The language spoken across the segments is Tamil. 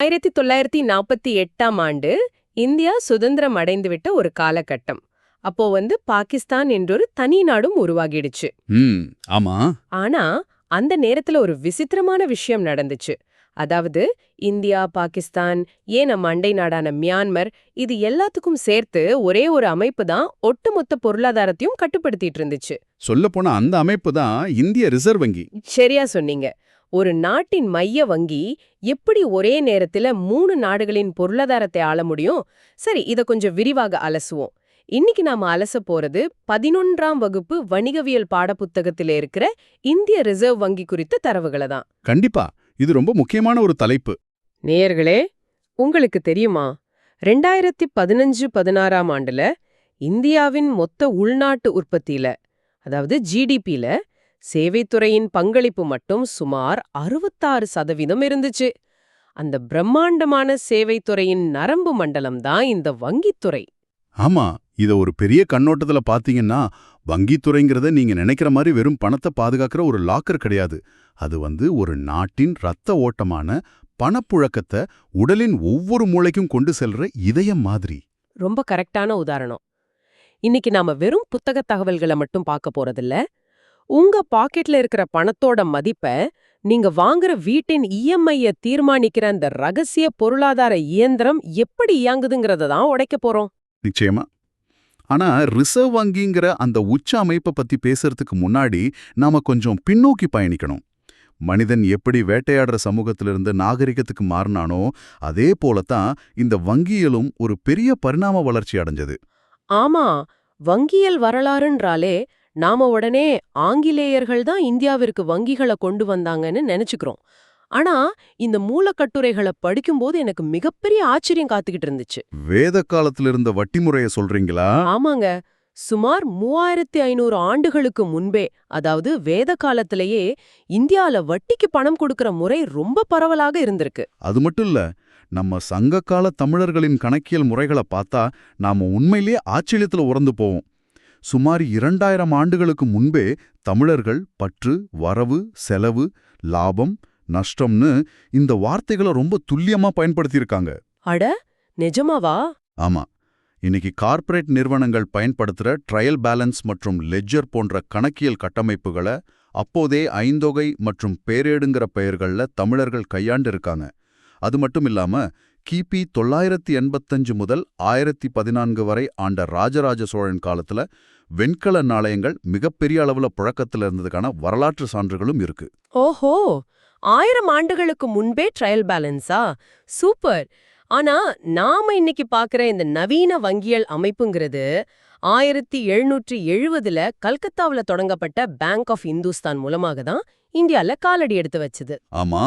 1948ஆம் ஆண்டு இந்தியா சுதந்திரம் அடைந்துவிட்ட ஒரு காலகட்டம். அப்போ பாகிஸ்தான் என்றொரு தனி நாடும் உருவாகிடுச்சு. ஆமா. ஆனா அந்த நேரத்துல ஒரு விசித்திரமான விஷயம் நடந்துச்சு. அதாவது இந்தியா, பாகிஸ்தான், ஏன் நம்ம அண்டை நாடான மியான்மர், இது எல்லாத்துக்கும் சேர்த்து ஒரே ஒரு அமைப்பு தான் ஒட்டுமொத்த பொருளாதாரத்தையும் கட்டுப்படுத்திட்டு இருந்துச்சு. சொல்லப்போனா அந்த அமைப்பு தான் இந்திய ரிசர்வ் வங்கி. சரியா சொன்னீங்க. ஒரு நாட்டின் மைய வங்கி எப்படி ஒரே நேரத்துல 3 நாடுகளின் பொருளாதாரத்தை ஆள முடியும்? சரி, இத கொஞ்சம் விரிவாக அலசுவோம். இன்னைக்கு நாம அலச போறது 11ஆம் வகுப்பு வணிகவியல் பாடப்புத்தகத்தில இருக்கிற இந்திய ரிசர்வ் வங்கி குறித்த தரவுகளை தான். கண்டிப்பா, இது ரொம்ப முக்கியமான ஒரு தலைப்பு. நேயர்களே, உங்களுக்கு தெரியுமா, 2015-16ஆம் ஆண்டுல இந்தியாவின் மொத்த உள்நாட்டு உற்பத்தியில, அதாவது ஜிடிபில சேவைத்துறையின் பங்களிப்பு மட்டும் சுமார் 66% இருந்துச்சு. அந்த பிரம்மாண்டமான சேவைத்துறையின் நரம்பு மண்டலம் தான் இந்த வங்கித்துறை. ஆமா, இத ஒரு பெரிய கண்ணோட்டத்துல பாத்தீங்கன்னா, வங்கித்துறைங்கிறத நீங்க நினைக்கிற மாதிரி வெறும் பணத்தை பாதுகாக்கிற ஒரு லாக்கர் கிடையாது. அது ஒரு நாட்டின் ரத்த ஓட்டமான பணப்புழக்கத்தை உடலின் ஒவ்வொரு மூளைக்கும் கொண்டு செல்ற இதயம் மாதிரி. ரொம்ப கரெக்டான உதாரணம். இன்னைக்கு நாம வெறும் புத்தக தகவல்களை மட்டும் பார்க்க போறதில்ல. உங்க பாக்கெட்ல இருக்கிற பணத்தோட மதிப்ப, நீங்க வாங்குற வீட்டின் இஎம்ஐய தீர்மானிக்கிற அந்த ரகசிய பொருளாதார இயந்திரம் எப்படி இயங்குதுங்கிறத தான் உடைக்க போறோம். நிச்சயமா. ஆனா ரிசர்வ் வங்கிங்கிற அந்த உச்ச அமைப்பை பத்தி பேசுறதுக்கு முன்னாடி நாம கொஞ்சம் பின்னோக்கி பயணிக்கணும். மனிதன் எப்படி வேட்டையாடுற சமூகத்திலிருந்து நாகரிகத்துக்கு மாறினானோ அதே போலத்தான் இந்த வங்கியிலும் ஒரு பெரிய பரிணாம வளர்ச்சி அடைஞ்சது. ஆமா, வங்கியல் வரலாறுன்றாலே நாம உடனே ஆங்கிலேயர்கள் தான் இந்தியாவிற்கு வங்கிகளை கொண்டு வந்தாங்கன்னு நினைச்சுக்கிறோம். ஆனா இந்த மூலக்கட்டுரைகளை படிக்கும்போது எனக்கு மிகப்பெரிய ஆச்சரியம் காத்துக்கிட்டு இருந்துச்சு. வேத காலத்துல இருந்த வட்டி முறைய சொல்றீங்களா? ஆமாங்க. சுமார் 3500 ஆண்டுகளுக்கு முன்பே, அதாவது வேத காலத்திலேயே இந்தியால வட்டிக்கு பணம் கொடுக்கற முறை ரொம்ப பரவலாக இருந்திருக்கு. அது மட்டும் இல்ல, நம்ம சங்ககால தமிழர்களின் கணக்கியல் முறைகளை பார்த்தா நாம உண்மையிலேயே ஆச்சரியத்துல உறந்து போவோம். சுமார் 2000 ஆண்டுகளுக்கு முன்பே தமிழர்கள் பற்று, வரவு, செலவு, லாபம், நஷ்டம்னு இந்த வார்த்தைகளை ரொம்ப துல்லியமா பயன்படுத்தியிருக்காங்க. அட, நிஜமாவா? ஆமா. இன்னைக்கு கார்ப்பரேட் நிறுவனங்கள் பயன்படுத்துற ட்ரையல் பேலன்ஸ் மற்றும் லெட்ஜர் போன்ற கணக்கியல் கட்டமைப்புகளை அப்போதே ஐந்தொகை மற்றும் பேரேடுங்கிற பெயர்கள்ல தமிழர்கள் கையாண்டு இருக்காங்க. அது மட்டும் இல்லாம கிபி 985 முதல் 1014 வரை ஆண்ட ராஜராஜ சோழன் காலத்துல வெண்கல நாணயங்கள் மிகப்பெரிய அளவுல புழக்கத்துல இருந்ததுக்கான வரலாற்று சான்றுகளும் இருக்கு. ஓஹோ, 1000 ஆண்டுகளுக்கு முன்பே ட்ரையல் பேலன்ஸா? சூப்பர். ஆனா நாம இன்னைக்கு பாக்குற இந்த நவீன வங்கியல் அமைப்புங்கிறது 1770ல கல்கத்தாவுல தொடங்கப்பட்ட பேங்க் ஆஃப் இந்துஸ்தான் மூலமாக தான் இந்தியால காலடி எடுத்து வச்சது. ஆமா,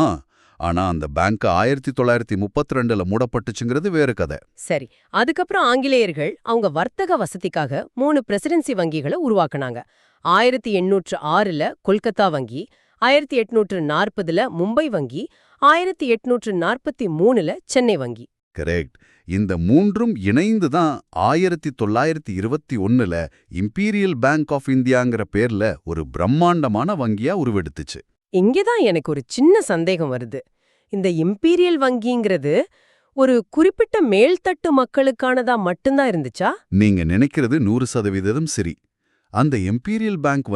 ஆனா அந்த பேங்க் 1932ல மூடப்பட்டுச்சுங்கிறது வேறு கதை. சரி, அதுக்கப்புறம் ஆங்கிலேயர்கள் அவங்க வர்த்தக வசதிக்காக 3 பிரசிடென்சி வங்கிகளை உருவாக்குனாங்க. 1806ல கொல்கத்தா வங்கி, 1840ல மும்பை வங்கி, 1843ல சென்னை வங்கி. கரெக்ட். இந்த மூன்றும் இணைந்து தான் 1921ல இம்பீரியல் பேங்க் ஆஃப் இந்தியாங்கிற பேர்ல ஒரு பிரம்மாண்டமான வங்கியா உருவெடுத்துச்சு. இங்கேதான் எனக்கு ஒரு சின்ன சந்தேகம் வருது. இந்த இம்பீரியல் வங்கிங்கிறது ஒரு குறிப்பிட்ட மேல்தட்டு மக்களுக்கானதா மட்டும்தான் இருந்துச்சா? நீங்க நினைக்கிறது 100% சரி. அந்த இம்பீரியல் பேங்க்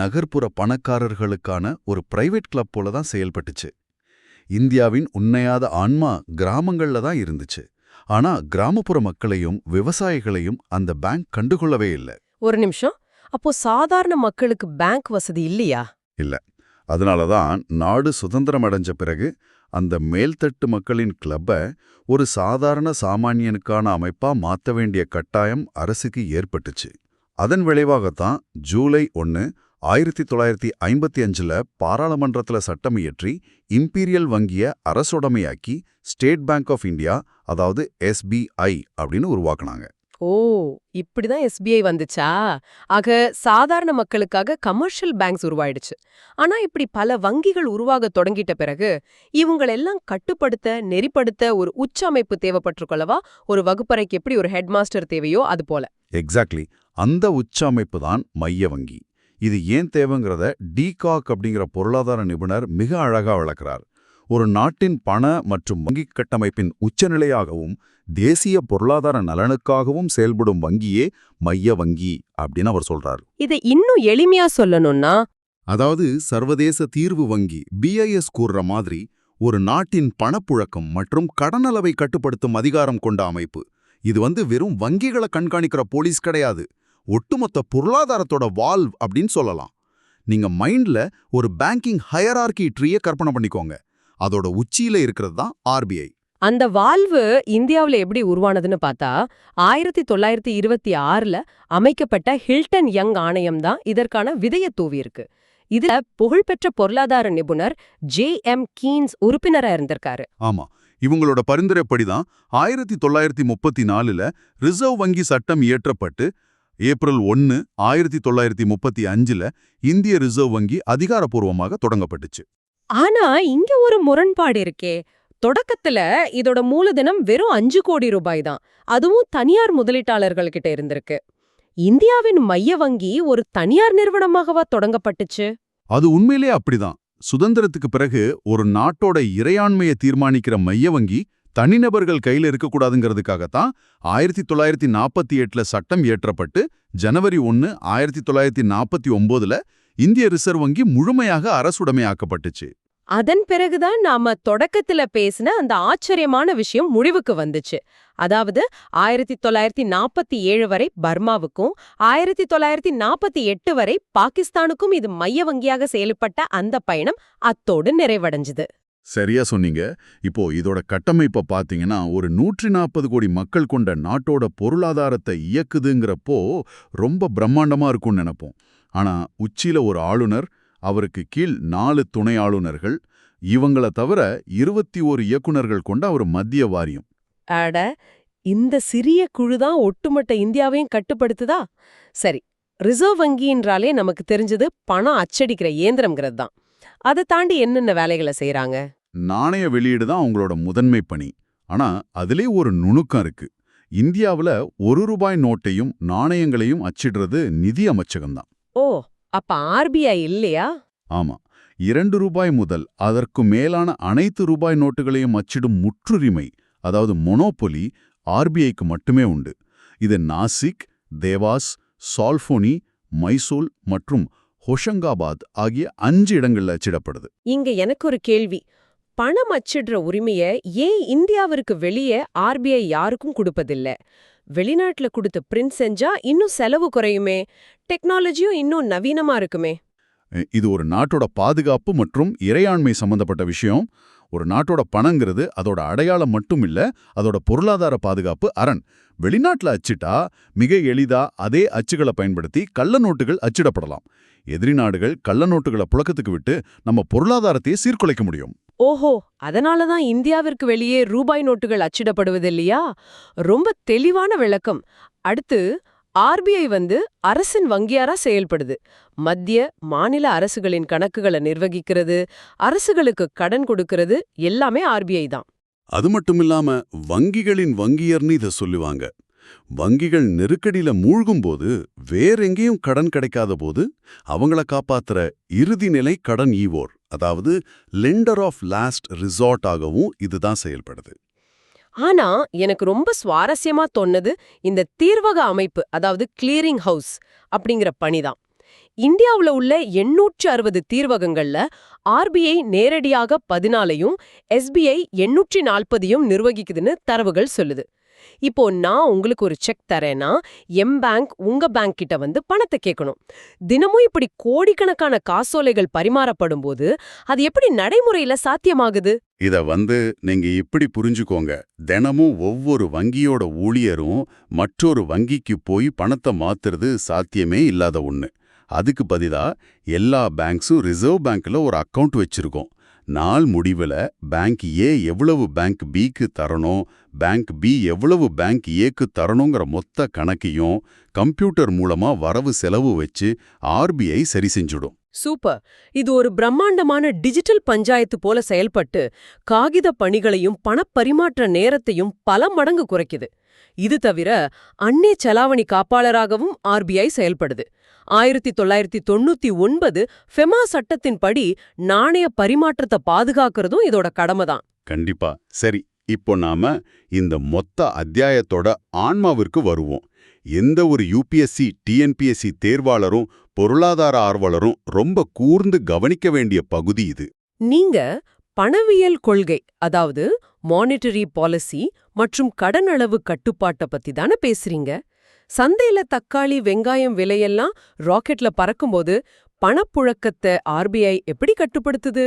நகர்ப்புற பணக்காரர்களுக்கான ஒரு பிரைவேட் கிளப் போல தான் செயல்பட்டுச்சு. இந்தியாவின் உண்மையாத ஆன்மா கிராமங்கள்ல தான் இருந்துச்சு. ஆனா கிராமப்புற மக்களையும் விவசாயிகளையும் அந்த பேங்க் கண்டுகொள்ளவே இல்லை. ஒரு நிமிஷம், அப்போ சாதாரண மக்களுக்கு பேங்க் வசதி இல்லையா? இல்ல. அதனாலதான் நாடு சுதந்திரம் அடைஞ்ச பிறகு அந்த மேல்தட்டு மக்களின் கிளப்பை ஒரு சாதாரண சாமானியனுக்கான அமைப்பா மாற்ற வேண்டிய கட்டாயம் அரசுக்கு ஏற்பட்டுச்சு. அதன் விளைவாகத்தான் ஜூலை 1, 1955ல பாராளுமன்றத்துல சட்டம் இயற்றி இம்பீரியல் வங்கிய அரசுடைமையாக்கி ஸ்டேட் பேங்க் ஆஃப் இந்தியா, அதாவது SBI அப்படின்னு உருவாக்குனாங்க. ஓ, இப்படிதான் SBI வந்துச்சா? ஆக சாதாரண மக்களுக்காக கமர்ஷியல் பேங்க்ஸ் உருவாயிடுச்சு. ஆனா இப்படி பல வங்கிகள் உருவாக தொடங்கிட்ட பிறகு இவங்களெல்லாம் கட்டுப்படுத்த, நெறிப்படுத்த ஒரு உச்ச அமைப்பு தேவைப்பட்டிருக்கொள்ளவா? ஒரு வகுப்பறைக்கு எப்படி ஒரு ஹெட்மாஸ்டர் தேவையோ அது போல. எக்ஸாக்ட்லி. அந்த உச்ச அமைப்பு தான் மைய வங்கி. இது ஏன் தேவைங்கிறத டீகாக் அப்படிங்கிற பொருளாதார நிபுணர் மிக அழகா விளக்குறார். ஒரு நாட்டின் பண மற்றும் வங்கிக் கட்டமைப்பின் உச்சநிலையாகவும் தேசிய பொருளாதார நலனுக்காகவும் செயல்படும் வங்கியே மைய வங்கி அப்படின்னு அவர் சொல்றாரு. இதை இன்னும் எளிமையா சொல்லணும்னா, அதாவது சர்வதேச தீர்வு வங்கி BIS கூறுற மாதிரி ஒரு நாட்டின் பணப்புழக்கம் மற்றும் கடனளவை கட்டுப்படுத்தும் அதிகாரம் கொண்ட அமைப்பு. இது வெறும் வங்கிகளை கண்காணிக்கிற போலீஸ் கிடையாது, ஒட்டுமொத்த பொருளாதாரத்தோட வால்வ் அப்படின்னு சொல்லலாம். நீங்க மைண்ட்ல ஒரு பேங்கிங் ஹையரார்கி ட்ரீயை கற்பனை பண்ணிக்கோங்க. அதோட உச்சியில இருக்கிறது தான் RBI. அந்த வால்வு இந்தியாவுல எப்படி உருவானதுன்னு பார்த்தா 1926ல அமைக்கப்பட்ட ஹில்டன் யங் ஆணையம் தான் இதற்கான விதைய தூவியிருக்கு. இதுல புகழ்பெற்ற பொருளாதார நிபுணர் J.M. கீன்ஸ் உறுப்பினரா இருந்திருக்காரு. ஆமா, இவங்களோட பரிந்துரைப்படிதான் 1934ல ரிசர்வ் வங்கி சட்டம் இயற்றப்பட்டு ஏப்ரல் 1, 1935ல இந்திய ரிசர்வ் வங்கி அதிகாரப்பூர்வமாக தொடங்கப்பட்டுச்சு. ஆனா இங்க ஒரு முரண்பாடு இருக்கே. தொடக்கத்துல இதோட மூலதனம் வெறும் 5 கோடி ரூபாய் தான், அதுவும் தனியார் முதலீட்டாளர்கள் கிட்ட இருந்திருக்கு. இந்தியாவின் மைய வங்கி ஒரு தனியார் நிறுவனமாகவா தொடங்கப்பட்டுச்சு? அது உண்மையிலே அப்படிதான். சுதந்திரத்துக்கு பிறகு ஒரு நாட்டோட இறையாண்மையை தீர்மானிக்கிற மைய வங்கி தனிநபர்கள் கையில இருக்கக்கூடாதுங்கிறதுக்காகத்தான் 1948ல சட்டம் இயற்றப்பட்டு ஜனவரி 1, 1949ல இந்திய ரிசர்வ் வங்கி முழுமையாக அரசுடைமையாக்கப்பட்டுச்சு. அதன் பிறகுதான் நாம தொடக்கத்துல பேசின அந்த ஆச்சரியமான விஷயம் முடிவுக்கு வந்துச்சு. அதாவது 1947 வரை பர்மாவுக்கும் 1948 வரை பாகிஸ்தானுக்கும் இது மைய வங்கியாக செயல்பட்ட அந்த பயணம் அத்தோடு நிறைவடைஞ்சது. சரியா சொன்னீங்க. இப்போ இதோட கட்டமைப்பை பாத்தீங்கன்னா ஒரு 140 கோடி மக்கள் கொண்ட நாட்டோட பொருளாதாரத்தை இயக்குதுங்கிறப்போ ரொம்ப பிரம்மாண்டமா இருக்கும்னு நினைப்போம். ஆனா உச்சியில ஒரு ஆளுநர், அவருக்கு கீழ் 4 துணை ஆளுநர்கள், இவங்கள தவிர 21 இயக்குநர்கள் கொண்ட ஒரு மத்திய வாரியம். அட, இந்த சிறிய குழுதான் ஒட்டுமொத்த இந்தியாவையும் கட்டுப்படுத்துதா? சரி, ரிசர்வ் வங்கின்றாலே நமக்கு தெரிஞ்சது பணம் அச்சடிக்கிற இயந்திரம்ங்கிறது தான். அதை தாண்டி என்னென்ன வேலைகளை செய்யறாங்க? நாணய வெளியீடு தான் அவங்களோட முதன்மை பணி. ஆனா அதிலே ஒரு நுணுக்கம் இருக்கு. இந்தியாவுல 1 ரூபாய் நோட்டையும் நாணயங்களையும் அச்சிடுறது நிதி அமைச்சகம்தான். ஓ, அப்ப RBI இல்லையா? ஆமா, 2 ரூபாய் முதல் அதற்கு மேலான அனைத்து ரூபாய் நோட்டுகளையும் அச்சிடும் முற்றுரிமை, அதாவது மொனோபொலி, RBIக்கு மட்டுமே உண்டு. இது நாசிக், தேவாஸ், சால்ஃபோனி, மைசூல் மற்றும் ஹொஷங்காபாத் ஆகிய 5 இடங்கள்ல அச்சிடப்படுது. இங்க எனக்கு ஒரு கேள்வி. பணம் அச்சிடுற உரிமைய ஏன் இந்தியாவிற்கு வெளியே RBI யாருக்கும் கொடுப்பதில்ல? வெளிநாட்டுல கொடுத்து பிரிண்ட் செஞ்சா இன்னும் செலவு குறையுமே, டெக்னாலஜியும் இன்னும் நவீனமா இருக்குமே. இது ஒரு நாட்டோட பாதுகாப்பு மற்றும் இறையாண்மை சம்பந்தப்பட்ட விஷயம். ஒரு நாட்டோட பணங்கிறது அதோட அடையாளம் மட்டும் இல்ல, அதோட பொருளாதார பாதுகாப்பு அரண். வெளிநாட்டுல அச்சிட்டா மிக எளிதா அதே அச்சுகளை பயன்படுத்தி கள்ள நோட்டுகள் அச்சிடப்படலாம். எதிரி நாடுகள் கள்ள நோட்டுகளை புழக்கத்துக்கு விட்டு நம்ம பொருளாதாரத்தையே சீர்குலைக்க முடியும். ஓஹோ, அதனாலதான் இந்தியாவிற்கு வெளியே ரூபாய் நோட்டுகள் அச்சிடப்படுவதில்லையா? ரொம்ப தெளிவான விளக்கம். அடுத்து, RBI அரசின் வங்கியாரா செயல்படுது. மத்திய, மாநில அரசுகளின் கணக்குகளை நிர்வகிக்கிறது, அரசுகளுக்கு கடன் கொடுக்கிறது எல்லாமே RBI தான். அது மட்டுமில்லாம வங்கிகளின் வங்கியர்னு இதை சொல்லுவாங்க. வங்கிகள் நெருக்கடியில மூழ்கும்போது, வேறெங்கேயும் கடன் கிடைக்காத போது அவங்கள காப்பாத்துற இறுதிநிலை கடன் ஈவோர், அதாவது லெண்டர் ஆஃப் லாஸ்ட் ரிசார்ட் ஆகவும் இதுதான் செயல்படுது. ஆனா எனக்கு ரொம்ப சுவாரஸ்யமா தோணுது இந்த தீர்வக அமைப்பு, அதாவது கிளியரிங் ஹவுஸ் அப்படிங்கிற பணிதான். இந்தியாவுல உள்ள 860 தீர்வகங்கள்ல RBI நேரடியாக 14யும் SBI 840யும் நிர்வகிக்குதுன்னு தரவுகள் சொல்லுது. இப்போ நான் உங்களுக்கு ஒரு செக் தரேன்னா M-Bank உங்க பேங்க் கிட்ட பணத்தை கேட்கணும். தினமும் இப்படி கோடிக்கணக்கான காசோலைகள் பரிமாறப்படும் போது அது எப்படி நடைமுறையில சாத்தியமாகுது? இத நீங்க இப்படி புரிஞ்சுக்கோங்க. தினமும் ஒவ்வொரு வங்கியோட ஊழியரும் மற்றொரு வங்கிக்கு போய் பணத்தை மாத்துறது சாத்தியமே இல்லாத ஒண்ணு. அதுக்கு பதிலா எல்லா பேங்க்ஸும் ரிசர்வ் பேங்க்ல ஒரு அக்கவுண்ட் வச்சிருக்கோம். நாள் முடிவுல பேங்க் A எவ்வளவு பேங்க் Bக்கு தரணும், பேங்க் B எவ்வளவு பேங்க் Aக்கு தரணுங்கிற மொத்த கணக்கையும் கம்ப்யூட்டர் மூலமா வரவு செலவு வச்சு RBI சரி செஞ்சுடும். சூப்பர். இது ஒரு பிரம்மாண்டமான டிஜிட்டல் பஞ்சாயத்து போல செயல்பட்டு காகித பணிகளையும் பணப்பரிமாற்ற நேரத்தையும் பல மடங்கு குறைக்குது. இது தவிர அந்நிய செலாவணி காப்பாளராகவும் ஆர்பிஐ செயல்படுது. 1999 ஃபெமா சட்டத்தின்படி நாணய பரிமாற்றத்தை பாதுகாக்கிறதும் இதோட கடமை தான். கண்டிப்பா. சரி, இப்போ நாம இந்த மொத்த அத்தியாயத்தோட ஆன்மாவிற்கு வருவோம். எந்த ஒரு யூபிஎஸ்சி, டிஎன்பிஎஸ்சி தேர்வாளரும் பொருளாதார ஆர்வலரும் ரொம்ப கூர்ந்து கவனிக்க வேண்டிய பகுதி இது. நீங்க பணவியல் கொள்கை, அதாவது மானிட்டரி பாலிசி மற்றும் கடன் அளவு கட்டுப்பாட்ட பத்தி தானே பேசுறீங்க. சந்தையில தக்காளி, வெங்காயம் விலையெல்லாம் ராக்கெட்ல பறக்கும்போது பணப்புழக்கத்தை ஆர்பிஐ எப்படி கட்டுப்படுத்துது?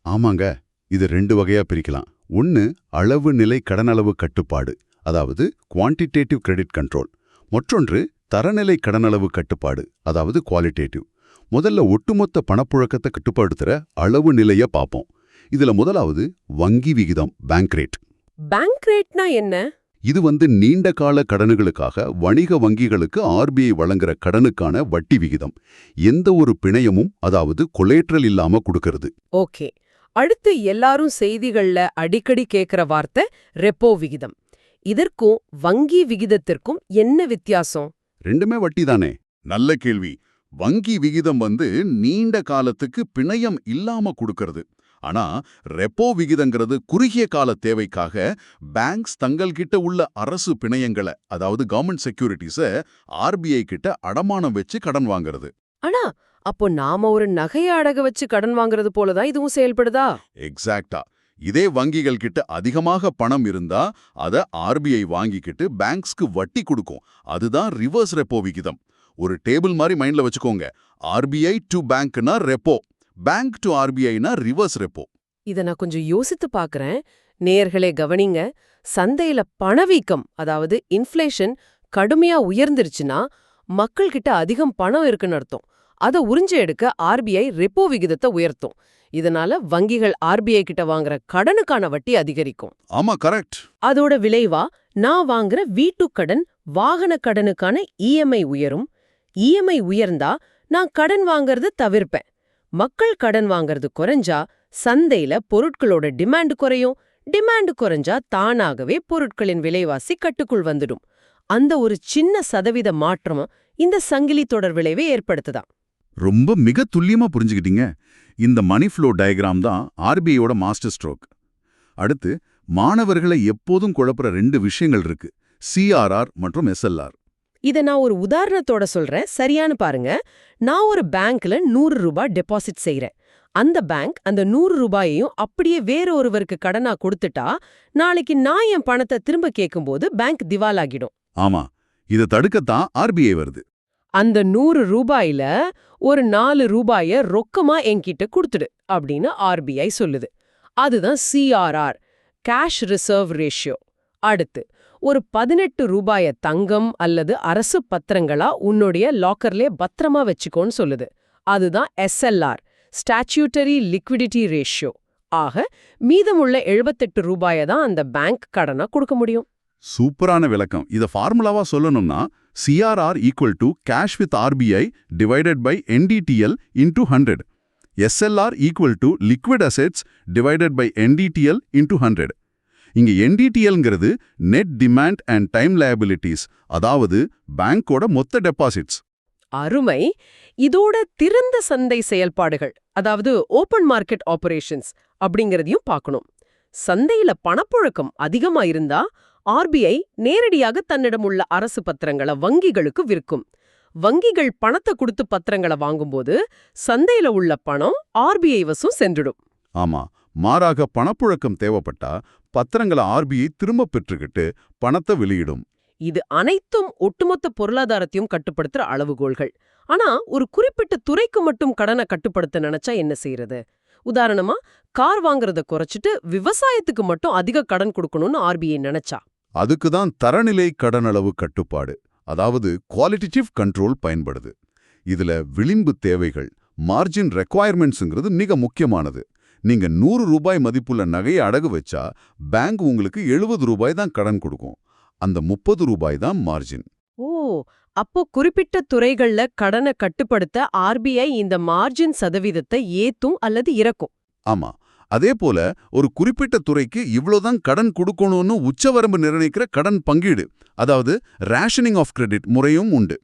ஆமாங்க, இது 2 வகையா பிரிக்கலாம். ஒன்னு அளவு நிலை கடனளவு கட்டுப்பாடு, அதாவது குவான்டிடேட்டிவ் கிரெடிட் கண்ட்ரோல். மற்றொன்று தரநிலை கடனளவு கட்டுப்பாடு, அதாவது குவாலிட்டேட்டிவ். முதல்ல ஒட்டுமொத்த பணப்புழக்கத்தை கட்டுப்படுத்துற அளவு நிலைய பாப்போம். இதுல முதலாவது வங்கி விகிதம், பேங்க் ரேட். பேங்க் ரேட்னா என்ன? இது நீண்ட கால கடனுகளுக்காக வணிக வங்கிகளுக்கு ஆர்பிஐ வழங்குற கடனுக்கான வட்டி விகிதம். எந்த ஒரு பிணையமும், அதாவது கொலேட்ரல் இல்லாம கொடுக்கறது. ஓகே. அடுத்து எல்லாரும் செய்திகள்ல அடிக்கடி கேக்குற வார்த்தை ரெப்போ விகிதம். இதற்கும் வங்கி விகிதத்திற்கும் என்ன வித்தியாசம்? ரெண்டுமே வட்டி தானே. நல்ல கேள்வி. வங்கி விகிதம் நீண்ட காலத்துக்கு பிணையம் இல்லாம கொடுக்கறது. ஆனா ரெப்போ விகிதங்கிறது குறுகிய கால தேவைக்காக பேங்க்ஸ் தங்கள்கிட்ட உள்ள அரசு பிணையங்களை, அதாவது கவர்மெண்ட் செக்யூரிட்டிஸ ஆர்பிஐ கிட்ட அடமானம் வச்சு கடன் வாங்குறது. ஆனா அப்போ நாம ஒரு நகைய அடகு வச்சு கடன் வாங்குறது போலதான் இதுவும் செயல்படுதா? எக்ஸாக்ட்டா. இதே வங்கிகள் கிட்ட அதிகமாக பணம் இருந்தா அத ஆர்பிஐ வாங்கிக்கிட்டு பேங்க்ஸ்க்கு வட்டி கொடுக்கும். அதுதான் ரிவர்ஸ் ரெப்போ விகிதம். ஒரு டேபிள் மாதிரி மைண்ட்ல வச்சுக்கோங்க. ஆர்பிஐ டு பேங்க்னா ரெப்போ, பேங்க் டு ஆர்பிஐனா ரிவர்ஸ் ரெப்போ. இத நான் கொஞ்சம் யோசித்து பாக்குறேன். நேயர்களே கவனிங்க. சந்தையில பணவீக்கம், அதாவது இன்ஃப்ளேஷன் கடுமையா உயர்ந்துருச்சுன்னா மக்கள்கிட்ட அதிகம் பணம் இருக்குன்னு அர்த்தம். அதை உறிஞ்சு எடுக்க ஆர்பிஐ ரெப்போ விகிதத்தை உயர்த்தும். இதனால வங்கிகள் ஆர்பிஐ கிட்ட வாங்குற கடனுக்கான வட்டி அதிகரிக்கும். ஆமா, கரெக்ட். அதோட விளைவா நான் வாங்குற வீட்டு கடன், வாகன கடனுக்கான இஎம்ஐ உயரும். இஎம்ஐ உயர்ந்தா நான் கடன் வாங்கறது தவிர்ப்பேன். மக்கள் கடன் வாங்கறது குறைஞ்சா சந்தையில பொருட்களோட டிமாண்ட் குறையும். டிமாண்ட் குறைஞ்சா தானாகவே பொருட்களின் விலைவாசி கட்டுக்குள் வந்துடும். அந்த ஒரு சின்ன சதவீத மாற்றமும் இந்த சங்கிலி தொடர் விளைவை ஏற்படுத்துதான். ரொம்ப மிக துல்லியமா புரிஞ்சுக்கிட்டீங்க. இந்த மணி ஃப்ளோ டயக்ராம் தான் ஆர்பிஐயோட மாஸ்டர் ஸ்ட்ரோக். அடுத்து மாணவர்களை எப்போதும் குழப்புற 2 விஷயங்கள் இருக்கு: சிஆர்ஆர் மற்றும் எஸ்எல்ஆர். இத நான் ஒரு உதாரணத்தோட சொல்றேன், சரியானு பாருங்க. நான் ஒரு பேங்க்ல 100 ரூபாய் டெபாசிட் செய்யறேன். அந்த பேங்க் அந்த 100 ரூபாயையும் அப்படியே வேற ஒருவருக்கு கடனா கொடுத்துட்டா நாளைக்கு நான் என் பணத்தை திரும்ப கேட்கும்போது பேங்க் திவாலாகிடும். ஆமா, இதை தடுக்கத்தான் ஆர்பிஐ வருது. அந்த 100 ரூபாயில ஒரு 4 ரூபாய ரொக்கமா என்கிட்ட கொடுத்துடு அப்படின்னு ஆர்பிஐ சொல்லுது. அதுதான் சிஆர்ஆர், கேஷ் ரிசர்வ் ரேஷியோ. அடுத்து ஒரு 18 ரூபாய தங்கம் அல்லது அரசு பத்திரங்களா உன்னுடைய லாக்கர்லே பத்திரமா வச்சுக்கோன்னு சொல்லுது. அதுதான் எஸ்எல்ஆர், ஸ்டாட்யூட்டரி லிக்விடிட்டி ரேஷியோ. ஆக மீதமுள்ள 78 ரூபாய தான் அந்த பேங்க் கடனா கொடுக்க முடியும். சூப்பரான விளக்கம். இத ஃபார்முலாவா சொல்லணும்னா CRR equal to cash with RBI divided by NDTL into 100. SLR equal to liquid assets divided by NDTL into 100. இங்க NDTLங்கிறது net demand and time liabilities, அதாவது பேங்கோட மொத்த டெபாசிட்ஸ். அருமை. இதோட திறந்த சந்தை செயல்பாடுகள், அதாவது ஓபன் மார்க்கெட் ஆபரேஷன்ஸ் அப்படிங்கறதையும் பார்க்கணும். சந்தையில பணப்புழக்கம் அதிகமா இருந்தா ஆர்பிஐ நேரடியாக தன்னிடமுள்ள அரசு பத்திரங்களை வங்கிகளுக்கு விற்கும். வங்கிகள் பணத்தை கொடுத்து பத்திரங்களை வாங்கும்போது சந்தையில உள்ள பணம் ஆர்பிஐ வசம் சென்றுடும். ஆமா, மாறாக பணப்புழக்கம் தேவைப்பட்டா பத்திரங்களை ஆர்பிஐ திரும்ப பெற்றுக்கிட்டு பணத்தை வெளியிடும். இது அனைத்தும் ஒட்டுமொத்த பொருளாதாரத்தையும் கட்டுப்படுத்துற அளவுகோல்கள். ஆனா ஒரு குறிப்பிட்ட துறைக்கு மட்டும் கடனை கட்டுப்படுத்த நினைச்சா என்ன செய்யறது? உதாரணமா கார் வாங்குறத குறைச்சிட்டு விவசாயத்துக்கு மட்டும் அதிக கடன் கொடுக்கணும்னு ஆர்பிஐ நினைச்சா, அதுக்கு தான் தரநிலை கடனளவு கட்டுப்பாடு, அதாவது குவாலிட்டேட்டிவ் கண்ட்ரோல் பயன்படுது. இதுல விளிம்பு தேவைகள், மார்ஜின் ரெக்வயர்மெண்ட்ஸுங்கிறது மிக முக்கியமானது. நீங்க 100 ரூபாய் மதிப்புள்ள நகையை அடகு வச்சா பேங்க் உங்களுக்கு 70 ரூபாய் தான் கடன் கொடுக்கும். அந்த 30 ரூபாய் தான் மார்ஜின். ஓ, அப்போ குறிப்பிட்ட துறைகள்ல கடனை கட்டுப்படுத்த ஆர்பிஐ இந்த மார்ஜின் சதவீதத்தை ஏத்தும் அல்லது இறக்கும். ஆமா, அதே போல ஒரு குறிப்பிட்ட துறைக்கு இவ்வளவுதான் கடன் கொடுக்கணும்னு உச்சவரம்பு நிர்ணயிக்கிற கடன் பங்கீடு, அதாவது ரேஷனிங் ஆஃப் கிரெடிட் முறையும் உண்டு.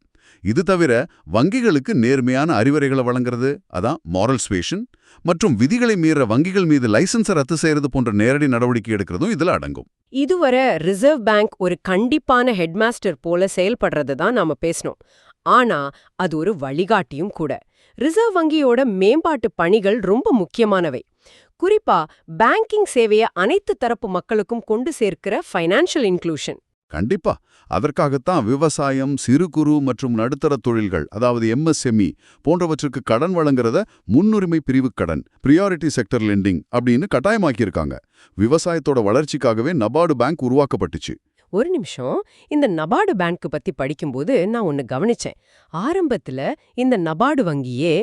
இது தவிர வங்கிகளுக்கு நேர்மையான அறிவுரைகளை வழங்குறது, அதான் மாரல் ஸ்வேஷன், மற்றும் விதிகளை மீற வங்கிகள் மீது லைசன்ஸை ரத்து செய்யறது போன்ற நேரடி நடவடிக்கை எடுக்கிறதும் இதுல அடங்கும். இதுவரை ரிசர்வ் பேங்க் ஒரு கண்டிப்பான ஹெட்மாஸ்டர் போல செயல்படுறது தான் நாம பேசணும். ஆனா அது ஒரு வழிகாட்டியும் கூட. ரிசர்வ் வங்கியோட மேம்பாட்டு பணிகள் ரொம்ப முக்கியமானவை. குறிப்பா பேங்கிங் சேவையை அனைத்து தரப்பு மக்களுக்கும் கொண்டு சேர்க்கிற ஃபைனான்ஷியல் இன்க்ளூஷன். கண்டிப்பா. அதற்காகத்தான் விவசாயம், சிறு குறு மற்றும் நடுத்தர தொழில்கள், அதாவது MSME போன்றவற்றுக்கு கடன் வழங்குறத முன்னுரிமை பிரிவு கடன், பிரியாரிட்டி செக்டர் லெண்டிங் அப்படின்னு கட்டாயமாக்கியிருக்காங்க. விவசாயத்தோட வளர்ச்சிக்காகவே நபார்டு பேங்க் உருவாக்கப்பட்டுச்சு. ஒரு நிமிஷம், இந்த நபார்டு பேங்க் பத்தி படிக்கும்போது நான் ஒன்னு கவனிச்சேன். ஆரம்பத்துல இந்த நபார்டு வங்கியே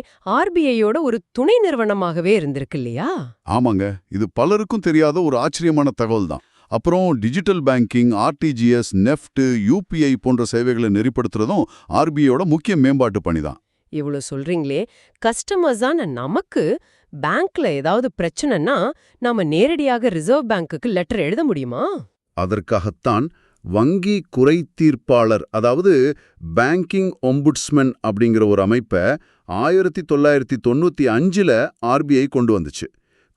RBIயோட ஒரு துணை நிறுவனமாகவே இருந்திருக்கு இல்லையா? ஆமாங்க, இது பலருக்கும் தெரியாத ஒரு ஆச்சரியமான தகவல் தான். அப்புறம் digital banking, RTGS, NEFT, UPI போன்ற சேவைகளை நெறிப்படுத்துறதும் RBIயோட முக்கிய மேம்பாட்டு பணிதான். இவ்வளவு சொல்றீங்களே, கஸ்டமர்ஸான நமக்கு பேங்க்ல ஏதாவது பிரச்சனைன்னா நாம நேரடியாக ரிசர்வ் பேங்க்குக்கு லெட்டர் எழுத முடியுமா? அதற்காகத்தான் வங்கி குறைதீர்ப்பாளர், அதாவது பேங்கிங் ஒம்புட்ஸ்மன் அப்படிங்கிற ஒரு அமைப்பை 1995ல் RBI கொண்டு வந்துச்சு.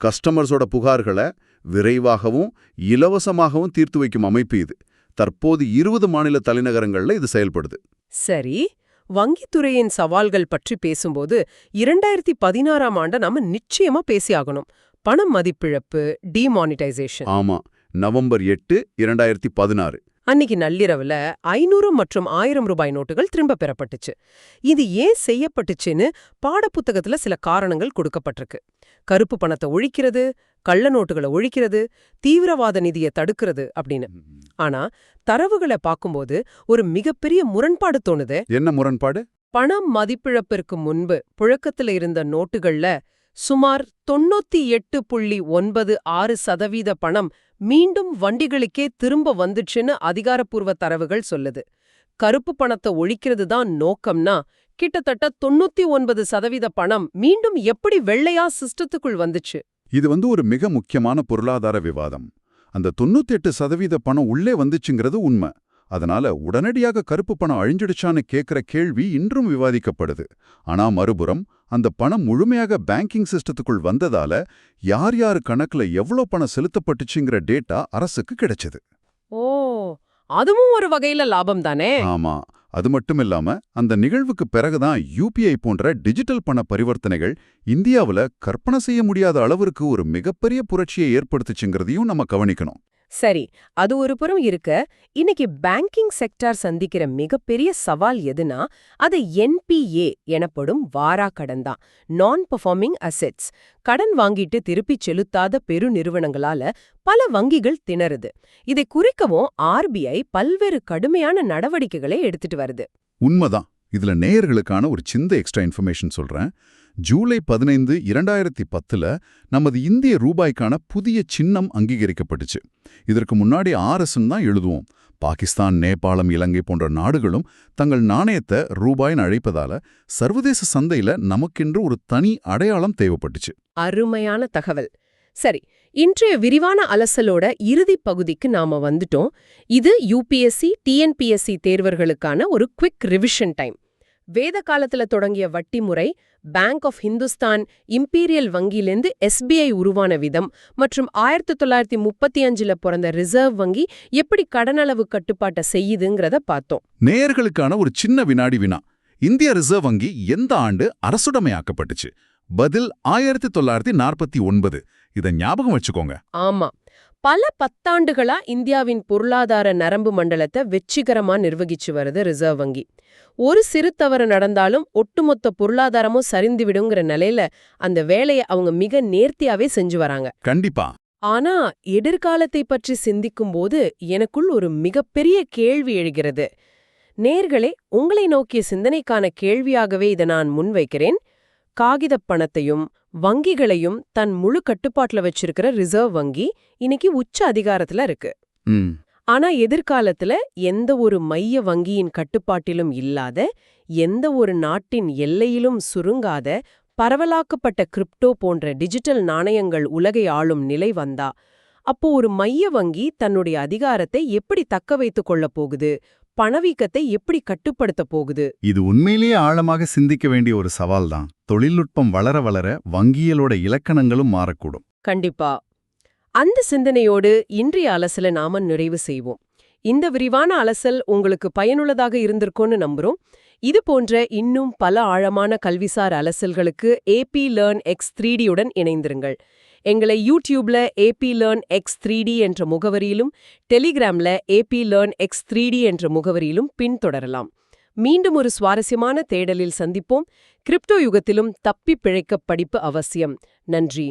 கஸ்டமர்ஸோட புகார்களை விரைவாகவும் இலவசமாகவும் தீர்த்து வைக்கும் அமைப்பு இது. தற்போது 20 மாநில தலைநகரங்கள்ல இது செயல்படுது. சரி, வங்கித்துறையின் சவால்கள் பற்றி பேசும்போது 2016ஆம் ஆண்டை நாம நிச்சயமா பேசியாகணும். பண மதிப்பிழப்பு, டிமானிட்டைசேஷன். ஆமா, நவம்பர் 8, 2016. அன்னிக்கு நள்ளிரவுல 500 மற்றும் 1000 ரூபாய் நோட்டுகள் திரும்ப பெறப்பட்டுச்சு. இது ஏன் செய்யப்பட்டுச்சுன்னு பாடப்புத்தகத்துல சில காரணங்கள் கொடுக்கப்பட்டிருக்கு. கருப்பு பணத்தை ஒழிக்கிறது, கள்ள நோட்டுகளை ஒழிக்கிறது, தீவிரவாத நிதியை தடுக்கிறது அப்படின்னு. ஆனா தரவுகளை பார்க்கும்போது ஒரு மிகப்பெரிய முரண்பாடு தோணுது. என்ன முரண்பாடு? பணம் மதிப்பிழப்பிற்கு முன்பு புழக்கத்துல இருந்த நோட்டுகள்ல சுமார் 98.96% பணம் மீண்டும் வண்டிகளுக்கே திரும்ப வந்துச்சுன்னு அதிகாரப்பூர்வ தரவுகள் சொல்லுது. கருப்பு பணத்தை ஒழிக்கிறது தான் நோக்கம்னா கிட்டத்தட்ட 99% பணம் மீண்டும் எப்படி வெள்ளையா சிஸ்டத்துக்குள் வந்துச்சு? இது ஒரு மிக முக்கியமான பொருளாதார விவாதம். அந்த 98% பணம் உள்ளே வந்துச்சுங்கிறது உண்மை. அதனால உடனடியாக கருப்பு பணம் அழிஞ்சிடுச்சான்னு கேட்கிற கேள்வி இன்றும் விவாதிக்கப்படுது. ஆனா மறுபுறம் அந்த பணம் முழுமையாக பேங்கிங் சிஸ்டத்துக்குள் வந்ததால யார் யார் கணக்குல எவ்வளோ பணம் செலுத்தப்பட்டுச்சுங்கிற டேட்டா அரசுக்கு கிடைச்சது. ஓ, அதுவும் ஒரு வகையில லாபம் தானே? ஆமா, அது மட்டுமில்லாம அந்த நிகழ்வுக்கு பிறகுதான் UPI போன்ற டிஜிட்டல் பண பரிவர்த்தனைகள் இந்தியாவுல கற்பனை செய்ய முடியாத அளவிற்கு ஒரு மிகப்பெரிய புரட்சியை ஏற்படுத்துச்சுங்கிறதையும் நம்ம கவனிக்கணும். சரி, அது ஒரு புறம் இருக்க, இன்னைக்கு பேங்கிங் செக்டார் சந்திக்கிற மிகப்பெரிய சவால் எதுனா அது NPA எனப்படும் வாரா கடன் தான். நான் பெர்ஃபார்மிங் அசெட்ஸ். கடன் வாங்கிட்டு திருப்பி செலுத்தாத பெரு நிறுவனங்களால பல வங்கிகள் திணறுது. இதை குறிக்கவும் RBI பல்வேறு கடுமையான நடவடிக்கைகளை எடுத்துட்டு வருது. உண்மைதான். இதுல நேயர்களுக்கான ஒரு சின்ன எக்ஸ்ட்ரா இன்ஃபர்மேஷன் சொல்றேன். ஜூலை 15, 2010ல் நமது இந்திய ரூபாய்க்கான புதிய சின்னம் அங்கீகரிக்கப்பட்டுச்சு. இதற்கு முன்னாடி RSன்னு தான் எழுதுவோம். பாகிஸ்தான், நேபாளம், இலங்கை போன்ற நாடுகளும் தங்கள் நாணயத்தை ரூபாய்னு அழைப்பதால சர்வதேச சந்தையில நமக்கென்று ஒரு தனி அடையாளம் தேவைப்பட்டுச்சு. அருமையான தகவல். சரி, இன்றைய விரிவான அலசலோட இறுதி பகுதிக்கு நாம வந்துட்டோம். இது UPSC, TNPSC தேர்வர்களுக்கான ஒரு குவிக் ரிவிஷன் டைம். வேத காலத்துல தொடங்கிய வட்டி முறை, பேங்க் ஆஃப் ஹிந்துஸ்தான், இம்பீரியல் வங்கியிலேருந்து SBI உருவான விதம் மற்றும் 1935ல் பிறந்த ரிசர்வ் வங்கி எப்படி கடனளவு கட்டுப்பாட்டை செய்யுதுங்கிறத பார்த்தோம். நேயர்களுக்கான ஒரு சின்ன வினாடி வினா. இந்திய ரிசர்வ் வங்கி எந்த ஆண்டு அரசுடைமையாக்கப்பட்டுச்சு? பதில் 1949. இதை ஞாபகம் வச்சுக்கோங்க. ஆமா, பல பத்தாண்டுகளா இந்தியாவின் பொருளாதார நரம்பு மண்டலத்தை வெற்றிகரமா நிர்வகிச்சு வருது ரிசர்வ் வங்கி. ஒரு சிறு தவறு நடந்தாலும் ஒட்டுமொத்த பொருளாதாரமும் சரிந்துவிடுங்கிற நிலையில அந்த வேலையை அவங்க மிக நேர்த்தியாவே செஞ்சு வராங்க. கண்டிப்பா. ஆனா எதிர்காலத்தை பற்றி சிந்திக்கும் போது எனக்குள் ஒரு மிகப்பெரிய கேள்வி எழுகிறது. நேர்களே, உங்களை நோக்கிய சிந்தனைக்கான கேள்வியாகவே இதை நான் முன்வைக்கிறேன். காகிதப் பணத்தையும் வங்கிகளையும் தன் முழு கட்டுப்பாட்டுல வச்சிருக்கிற ரிசர்வ் வங்கி இன்னைக்கு உச்ச அதிகாரத்துல இருக்கு. ஆனா எதிர்காலத்துல எந்த ஒரு மைய வங்கியின் கட்டுப்பாட்டிலும் இல்லாத, எந்த ஒரு நாட்டின் எல்லையிலும் சுருங்காத பரவலாக்கப்பட்ட கிரிப்டோ போன்ற டிஜிட்டல் நாணயங்கள் உலகை ஆளும் நிலை வந்தா அப்போ ஒரு மைய வங்கி தன்னுடைய அதிகாரத்தை எப்படி தக்க வைத்துக் கொள்ளப் போகுது, பணவீக்கத்தை எப்படி கட்டுப்படுத்தப் போகுது? இது உண்மையிலேயே ஆழமாக சிந்திக்க வேண்டிய ஒரு சவால்தான். தொழில்நுட்பம் வளர வளர வங்கியலோட இலக்கணங்களும் மாறக்கூடும். கண்டிப்பா. அந்த சிந்தனையோடு இன்றைய அலசலை நாம நிறைவு செய்வோம். இந்த விரிவான அலசல் உங்களுக்கு பயனுள்ளதாக இருந்திருக்கும்னு நம்புறோம். இது போன்ற இன்னும் பல ஆழமான கல்விசார் அலசல்களுக்கு AP Learn X3D உடன் இணைந்திருங்கள். எங்களை யூடியூப்ல AP Learn X3D என்ற முகவரியிலும் டெலிகிராம்ல AP Learn X3D என்ற முகவரியிலும் பின்தொடரலாம். மீண்டும் ஒரு சுவாரஸ்யமான தேடலில் சந்திப்போம். கிரிப்டோ யுகத்திலும் தப்பி பிழைக்க படிப்பு அவசியம். நன்றி.